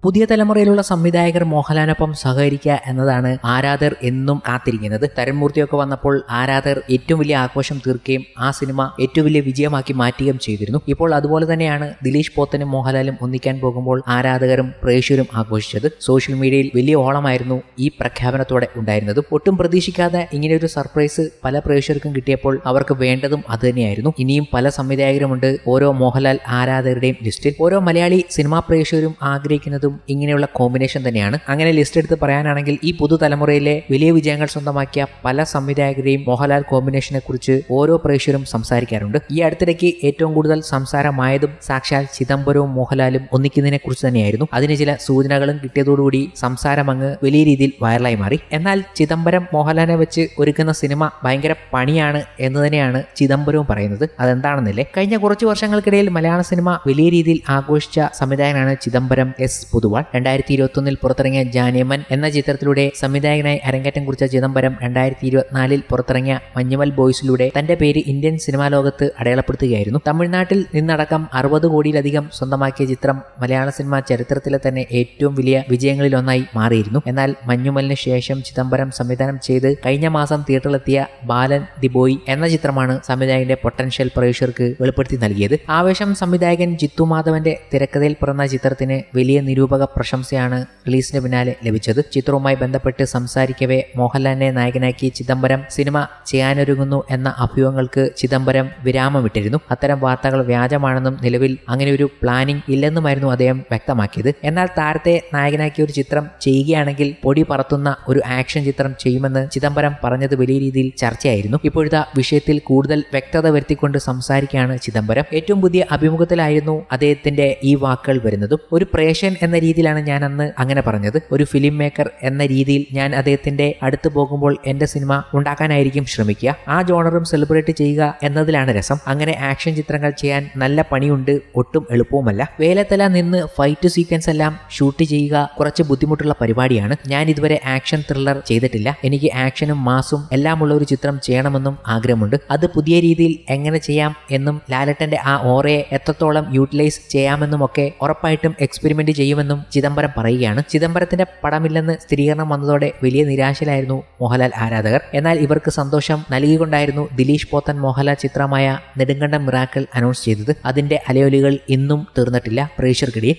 പുതിയ തലമുറയിലുള്ള സംവിധായകർ മോഹൻലാലിനൊപ്പം സഹകരിക്കുക എന്നതാണ് ആരാധകർ എന്നും കാത്തിരിക്കുന്നത്. തരൺമൂർത്തിയൊക്കെ വന്നപ്പോൾ ആരാധകർ ഏറ്റവും വലിയ ആഘോഷം തീർക്കുകയും ആ സിനിമ ഏറ്റവും വലിയ വിജയമാക്കി മാറ്റുകയും ചെയ്തിരുന്നു. ഇപ്പോൾ അതുപോലെ തന്നെയാണ് ദിലീഷ് പോത്തനും മോഹൻലാലും ഒന്നിക്കാൻ പോകുമ്പോൾ ആരാധകരും പ്രേക്ഷകരും ആഘോഷിച്ചത്. സോഷ്യൽ മീഡിയയിൽ വലിയ ഓളമായിരുന്നു ഈ പ്രഖ്യാപനത്തോടെ ഉണ്ടായിരുന്നത്. ഒട്ടും പ്രതീക്ഷിക്കാതെ ഇങ്ങനെയൊരു സർപ്രൈസ് പല പ്രേക്ഷകർക്കും കിട്ടിയപ്പോൾ അവർക്ക് വേണ്ടതും അതുതന്നെയായിരുന്നു. ഇനിയും പല സംവിധായകരുമുണ്ട് ഓരോ മോഹൻലാൽ ആരാധകരുടെയും ലിസ്റ്റിൽ. ഓരോ മലയാളി സിനിമാ പ്രേക്ഷകരും ആഗ്രഹിക്കുന്നതും ഇങ്ങനെയുള്ള കോമ്പിനേഷൻ തന്നെയാണ്. അങ്ങനെ ലിസ്റ്റ് എടുത്ത് പറയാനാണെങ്കിൽ ഈ പുതുതലമുറയിലെ വലിയ വിജയങ്ങൾ സ്വന്തമാക്കിയ പല സംവിധായകരെയും മോഹൻലാൽ കോമ്പിനേഷനെ കുറിച്ച് ഓരോ പ്രേക്ഷകരും സംസാരിക്കാറുണ്ട്. ഈ അടുത്തിടയ്ക്ക് ഏറ്റവും കൂടുതൽ സംസാരമായതും സാക്ഷാൽ ചിദംബരവും മോഹൻലാലും ഒന്നിക്കുന്നതിനെ കുറിച്ച് തന്നെയായിരുന്നു. അതിന് ചില സൂചനകളും കിട്ടിയതോടുകൂടി സംസാരം അങ്ങ് വലിയ രീതിയിൽ വൈറലായി മാറി. എന്നാൽ ചിദംബരം മോഹൻലാലിനെ വെച്ച് ഒരുക്കുന്ന സിനിമ ഭയങ്കര പണിയാണ് എന്ന് തന്നെയാണ് ചിദംബരവും പറയുന്നത്. അതെന്താണെന്നില്ലേ, കഴിഞ്ഞ കുറച്ചു വർഷങ്ങൾക്കിടയിൽ മലയാള സിനിമ വലിയ രീതിയിൽ ആഘോഷിച്ച സംവിധായകനാണ് ചിദംബരം എസ് പൊതുവാൾ. 2021 പുറത്തിറങ്ങിയ ജാനേമൻ എന്ന ചിത്രത്തിലൂടെ സംവിധായകനായി അരങ്ങേറ്റം കുറിച്ച ചിദംബരം 2024 പുറത്തിറങ്ങിയ മഞ്ഞുമൽ ബോയ്സിലൂടെ തന്റെ പേര് ഇന്ത്യൻ സിനിമാ ലോകത്ത് അടയാളപ്പെടുത്തുകയായിരുന്നു. തമിഴ്നാട്ടിൽ നിന്നടക്കം 60 കോടിയിലധികം സ്വന്തമാക്കിയ ചിത്രം മലയാള സിനിമാ ചരിത്രത്തിലെ തന്നെ ഏറ്റവും വലിയ വിജയങ്ങളിലൊന്നായി മാറിയിരുന്നു. എന്നാൽ മഞ്ഞുമലിന് ശേഷം ചിദംബരം സംവിധാനം ചെയ്ത് കഴിഞ്ഞ മാസം തിയേറ്ററിലെത്തിയ ബാലൻ ദി ബോയ് എന്ന ചിത്രമാണ് സംവിധായകന്റെ പൊട്ടൻഷ്യൽ പ്രേക്ഷകർക്ക് വെളിപ്പെടുത്തി നൽകിയത്. ആവേശം സംവിധായകൻ ജിത്തു മാധവന്റെ തിരക്കഥയിൽ പിറന്ന ചിത്രത്തിന് വലിയ നിരൂപക പ്രശംസയാണ് റിലീസിന് പിന്നാലെ ലഭിച്ചത്. ചിത്രവുമായി ബന്ധപ്പെട്ട് സംസാരിക്കവേ മോഹൻലാലിനെ നായകനാക്കി ചിദംബരം സിനിമ ചെയ്യാനൊരുങ്ങുന്നു എന്ന അഭ്യൂഹങ്ങൾക്ക് ചിദംബരം വിരാമമിട്ടിരുന്നു. അത്തരം വാർത്തകൾ വ്യാജമാണെന്നും നിലവിൽ അങ്ങനെ ഒരു പ്ലാനിംഗ് ഇല്ലെന്നുമായിരുന്നു അദ്ദേഹം വ്യക്തമാക്കിയത്. എന്നാൽ താരത്തെ നായകനാക്കി ഒരു ചിത്രം ചെയ്യുകയാണെങ്കിൽ പൊടി പറത്തുന്ന ഒരു ആക്ഷൻ ചിത്രം ചെയ്യുമെന്ന് ചിദംബരം പറഞ്ഞത് വലിയ രീതിയിൽ ചർച്ചയായിരുന്നു. ഇപ്പോഴത്തെ വിഷയത്തിൽ കൂടുതൽ വ്യക്തത വരുത്തിക്കൊണ്ട് സംസാരിക്കുകയാണ് ചിദംബരം. ഏറ്റവും പുതിയ അഭിമുഖത്തിലായിരുന്നു അദ്ദേഹത്തിന്റെ ഈ വാക്കുകൾ വരുന്നതും. ഒരു പ്രേഷൻ എന്ന രീതിയിലാണ് ഞാൻ അന്ന് അങ്ങനെ പറഞ്ഞത്. ഒരു ഫിലിം മേക്കർ എന്ന രീതിയിൽ ഞാൻ അദ്ദേഹത്തിന്റെ അടുത്ത് പോകുമ്പോൾ എന്റെ സിനിമ ഉണ്ടാക്കാനായിരിക്കും ശ്രമിക്കുക. ആ ജോണറും സെലിബ്രേറ്റ് ചെയ്യുക എന്നതിലാണ് രസം. അങ്ങനെ ആക്ഷൻ ചിത്രങ്ങൾ ചെയ്യാൻ നല്ല പണിയുണ്ട്, ഒട്ടും എളുപ്പവുമല്ല. വേലത്തല നിന്ന് ഫൈറ്റ് സീക്വൻസ് എല്ലാം ഷൂട്ട് ചെയ്യുക കുറച്ച് ബുദ്ധിമുട്ടുള്ള പരിപാടിയാണ്. ഞാൻ ഇതുവരെ ആക്ഷൻ ത്രില്ലർ ചെയ്തിട്ടില്ല. എനിക്ക് ആക്ഷനും മാസും എല്ലാമുള്ള ഒരു ചിത്രം ചെയ്യണമെന്നും ആഗ്രഹമുണ്ട്. അത് പുതിയ രീതിയിൽ എങ്ങനെ ചെയ്യാം എന്നും ലാലേട്ടന്റെ ആ ഓറയെ എത്രത്തോളം യൂട്ടിലൈസ് ചെയ്യാമെന്നും ഒക്കെ ഉറപ്പായിട്ടും എക്സ്പെരിമെന്റ് ചെയ്യുമെന്നും ചിദംബരം പറയുകയാണ്. ചിദംബരത്തിന്റെ പടമില്ലെന്ന് സ്ഥിരീകരണം വന്നതോടെ വലിയ നിരാശയിലായിരുന്നു മോഹൻലാൽ ആരാധകർ. എന്നാൽ ഇവർക്ക് സന്തോഷം നൽകിക്കൊണ്ടായിരുന്നു ദിലീഷ് പോത്തൻ മോഹൻലാൽ ചിത്രമായ നെടുങ്കണ്ടം മിറാക്കിൾ അനൗൺസ് ചെയ്തത്. അതിന്റെ അലയൊലികൾ ഇന്നും തീർന്നിട്ടില്ല പ്രേക്ഷകർക്കിടയിൽ.